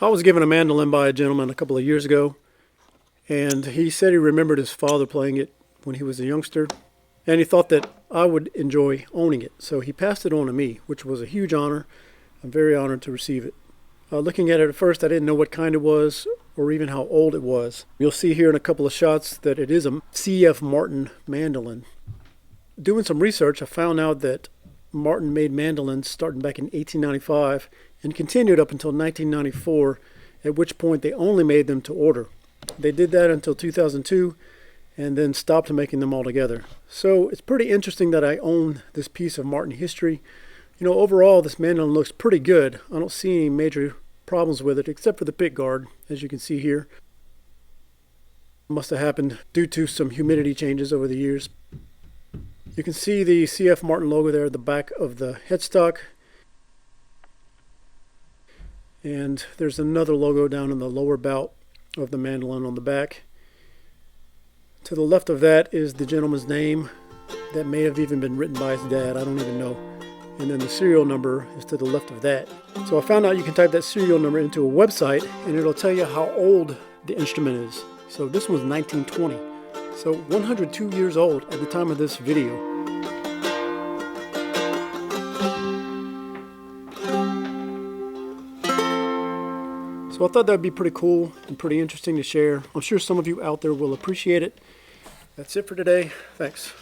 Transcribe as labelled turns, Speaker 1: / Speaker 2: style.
Speaker 1: I was given a mandolin by a gentleman a couple of years ago, and he said he remembered his father playing it when he was a youngster, and he thought that I would enjoy owning it. So he passed it on to me, which was a huge honor. I'm very honored to receive it. Looking at it at first, I didn't know what kind it was or even how old it was. You'll see here in a couple of shots that it is a C.F. Martin mandolin. Doing some research, I found out that Martin made mandolins starting back in 1895 and continued up until 1994, at which point they only made them to order. They did that until 2002 and then stopped making them altogether. So it's pretty interesting that I own this piece of Martin history. You know, overall this mandolin looks pretty good. I don't see any major problems with it except for the pick guard, as you can see here. It must have happened due to some humidity changes over the years. You can see the C.F. Martin logo there at the back of the headstock. And there's another logo down in the lower bout of the mandolin on the back. To the left of that is the gentleman's name. That may have even been written by his dad, I don't even know. And then the serial number is to the left of that. So I found out you can type that serial number into a website and it'll tell you how old the instrument is. So this was 1920. So 102 years old at the time of this video. So I thought that would be pretty cool and pretty interesting to share. I'm sure some of you out there will appreciate it. That's it for today. Thanks.